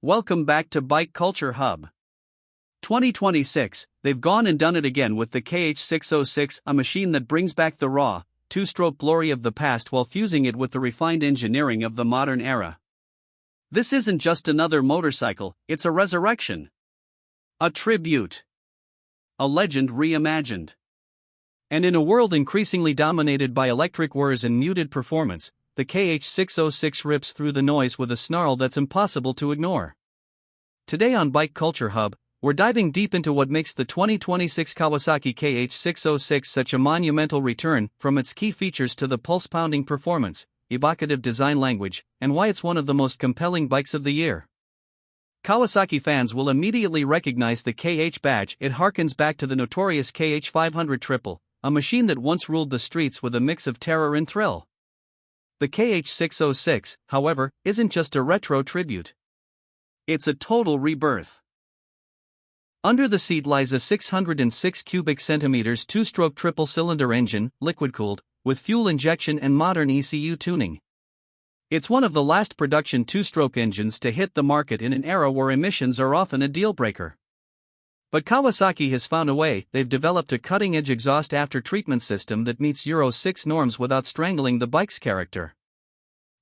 Welcome back to Bike Culture Hub. 2026, they've gone and done it again with the KH606, a machine that brings back the raw, two-stroke glory of the past while fusing it with the refined engineering of the modern era. This isn't just another motorcycle, it's a resurrection. A tribute. A legend reimagined. And in a world increasingly dominated by electric whirs and muted performance, the KH606 rips through the noise with a snarl that's impossible to ignore. Today on Bike Culture Hub, we're diving deep into what makes the 2026 Kawasaki KH606 such a monumental return, from its key features to the pulse-pounding performance, evocative design language, and why it's one of the most compelling bikes of the year. Kawasaki fans will immediately recognize the KH badge. It harkens back to the notorious KH500 triple, a machine that once ruled the streets with a mix of terror and thrill. The KH606, however, isn't just a retro tribute. It's a total rebirth. Under the seat lies a 606 cubic centimeters two-stroke triple-cylinder engine, liquid-cooled, with fuel injection and modern ECU tuning. It's one of the last production two-stroke engines to hit the market in an era where emissions are often a deal-breaker. But Kawasaki has found a way. They've developed a cutting-edge exhaust after-treatment system that meets Euro 6 norms without strangling the bike's character.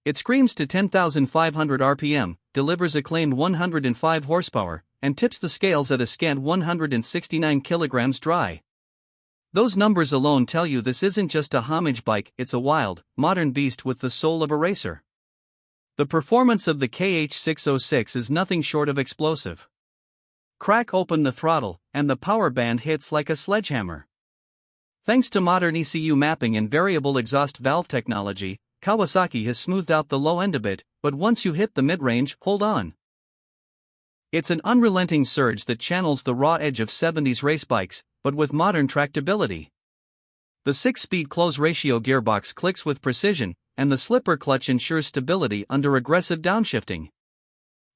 It screams to 10,500 RPM, delivers a claimed 105 horsepower, and tips the scales at a scant 169 kilograms dry. Those numbers alone tell you this isn't just a homage bike, it's a wild, modern beast with the soul of a racer. The performance of the KH606 is nothing short of explosive. Crack open the throttle, and the powerband hits like a sledgehammer. Thanks to modern ECU mapping and variable exhaust valve technology, Kawasaki has smoothed out the low end a bit, but once you hit the mid-range, hold on. It's an unrelenting surge that channels the raw edge of 70s race bikes, but with modern tractability. The 6-speed close ratio gearbox clicks with precision, and the slipper clutch ensures stability under aggressive downshifting.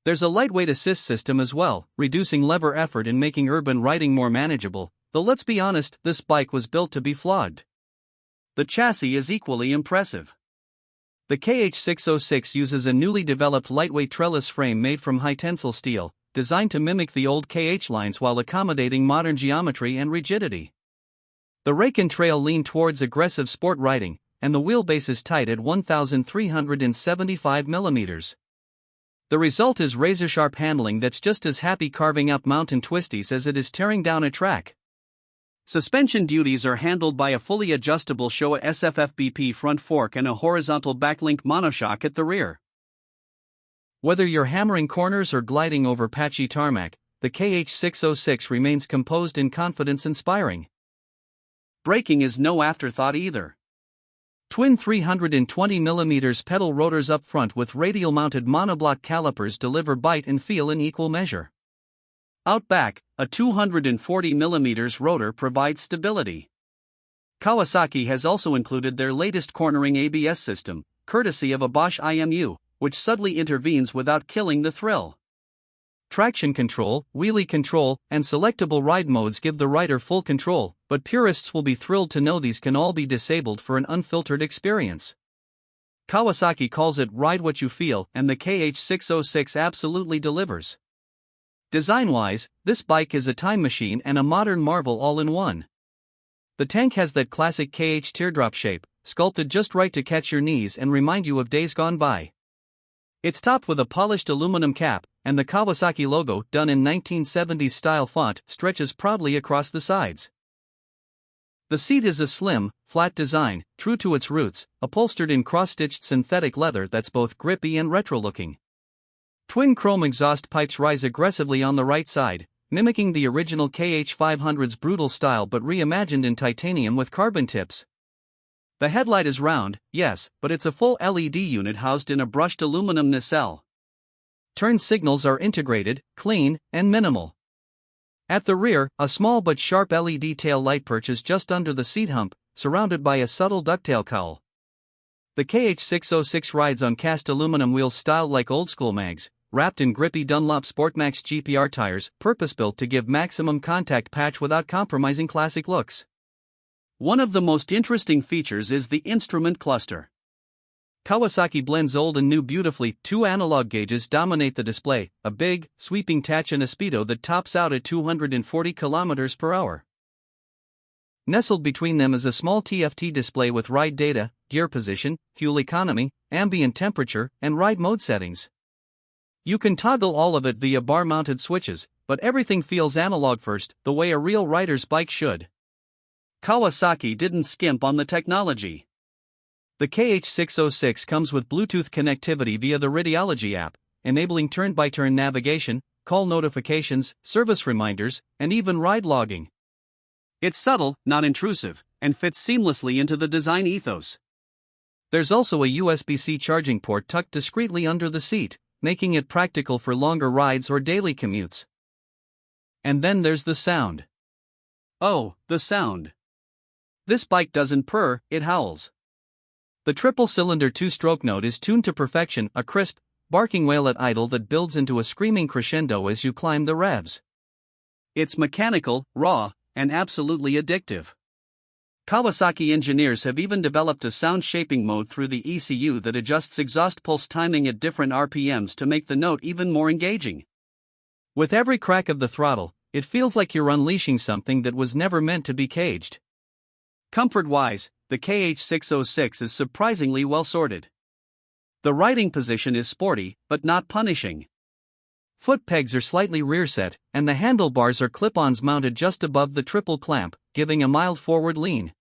There's a lightweight assist system as well, reducing lever effort and making urban riding more manageable, though let's be honest, this bike was built to be flogged. The chassis is equally impressive. The KH606 uses a newly developed lightweight trellis frame made from high-tensile steel, designed to mimic the old KH lines while accommodating modern geometry and rigidity. The rake and trail lean towards aggressive sport riding, and the wheelbase is tight at 1,375 mm. The result is razor-sharp handling that's just as happy carving up mountain twisties as it is tearing down a track. Suspension duties are handled by a fully adjustable Showa SFFBP front fork and a horizontal backlink monoshock at the rear. Whether you're hammering corners or gliding over patchy tarmac, the KH606 remains composed and confidence-inspiring. Braking is no afterthought either. Twin 320mm pedal rotors up front with radial-mounted monoblock calipers deliver bite and feel in equal measure. Out back, a 240mm rotor provides stability. Kawasaki has also included their latest cornering ABS system, courtesy of a Bosch IMU, which subtly intervenes without killing the thrill. Traction control, wheelie control, and selectable ride modes give the rider full control, but purists will be thrilled to know these can all be disabled for an unfiltered experience. Kawasaki calls it "ride what you feel," and the KH606 absolutely delivers. Design-wise, this bike is a time machine and a modern marvel all in one. The tank has that classic KH teardrop shape, sculpted just right to catch your knees and remind you of days gone by. It's topped with a polished aluminum cap, and the Kawasaki logo, done in 1970s style font, stretches proudly across the sides. The seat is a slim, flat design, true to its roots, upholstered in cross-stitched synthetic leather that's both grippy and retro-looking. Twin chrome exhaust pipes rise aggressively on the right side, mimicking the original KH500's brutal style but reimagined in titanium with carbon tips. The headlight is round, yes, but it's a full LED unit housed in a brushed aluminum nacelle. Turn signals are integrated, clean, and minimal. At the rear, a small but sharp LED tail light perches just under the seat hump, surrounded by a subtle ducktail cowl. The KH606 rides on cast aluminum wheels styled like old-school mags, wrapped in grippy Dunlop Sportmax GPR tires, purpose-built to give maximum contact patch without compromising classic looks. One of the most interesting features is the instrument cluster. Kawasaki blends old and new beautifully. Two analog gauges dominate the display, a big, sweeping touch and a speedo that tops out at 240 km per hour. Nestled between them is a small TFT display with ride data, gear position, fuel economy, ambient temperature, and ride mode settings. You can toggle all of it via bar-mounted switches, but everything feels analog first, the way a real rider's bike should. Kawasaki didn't skimp on the technology. The KH606 comes with Bluetooth connectivity via the Radiology app, enabling turn-by-turn navigation, call notifications, service reminders, and even ride logging. It's subtle, not intrusive, and fits seamlessly into the design ethos. There's also a USB-C charging port tucked discreetly under the seat, making it practical for longer rides or daily commutes. And then there's the sound. Oh, the sound. This bike doesn't purr, it howls. The triple-cylinder two-stroke note is tuned to perfection, a crisp, barking wail at idle that builds into a screaming crescendo as you climb the revs. It's mechanical, raw, and absolutely addictive. Kawasaki engineers have even developed a sound shaping mode through the ECU that adjusts exhaust pulse timing at different RPMs to make the note even more engaging. With every crack of the throttle, it feels like you're unleashing something that was never meant to be caged. Comfort-wise, the KH606 is surprisingly well sorted. The riding position is sporty, but not punishing. Foot pegs are slightly rear-set, and the handlebars are clip-ons mounted just above the triple clamp, giving a mild forward lean.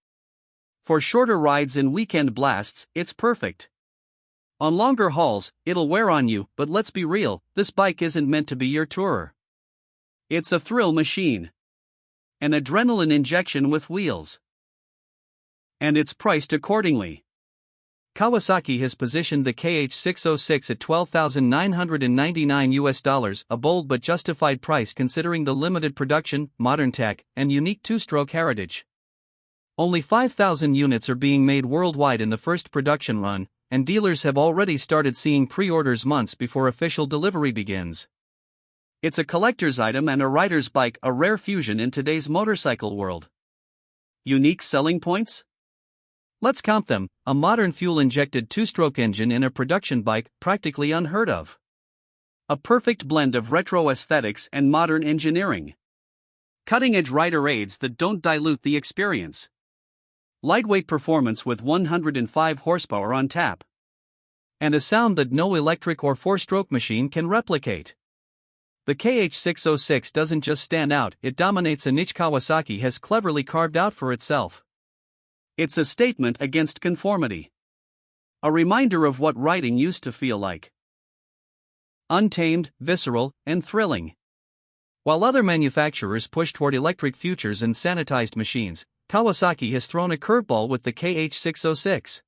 For shorter rides and weekend blasts, it's perfect. On longer hauls, it'll wear on you, but let's be real, this bike isn't meant to be your tourer. It's a thrill machine. An adrenaline injection with wheels. And it's priced accordingly. Kawasaki has positioned the KH606 at $12,999, a bold but justified price considering the limited production, modern tech, and unique two-stroke heritage. Only 5,000 units are being made worldwide in the first production run, and dealers have already started seeing pre-orders months before official delivery begins. It's a collector's item and a rider's bike, a rare fusion in today's motorcycle world. Unique selling points? Let's count them: a modern fuel-injected two-stroke engine in a production bike, practically unheard of. A perfect blend of retro aesthetics and modern engineering. Cutting-edge rider aids that don't dilute the experience. Lightweight performance with 105 horsepower on tap. And a sound that no electric or four-stroke machine can replicate. The KH606 doesn't just stand out, it dominates a niche Kawasaki has cleverly carved out for itself. It's a statement against conformity. A reminder of what riding used to feel like. Untamed, visceral, and thrilling. While other manufacturers push toward electric futures and sanitized machines, Kawasaki has thrown a curveball with the KH606.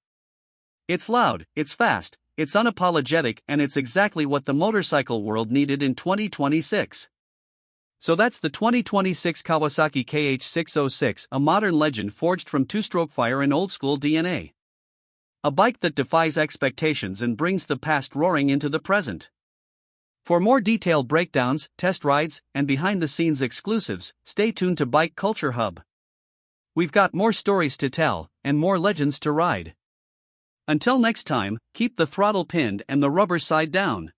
It's loud, it's fast, it's unapologetic, and it's exactly what the motorcycle world needed in 2026. So that's the 2026 Kawasaki KH606, a modern legend forged from two-stroke fire and old-school DNA. A bike that defies expectations and brings the past roaring into the present. For more detailed breakdowns, test rides, and behind-the-scenes exclusives, stay tuned to Bike Culture Hub. We've got more stories to tell, and more legends to ride. Until next time, keep the throttle pinned and the rubber side down.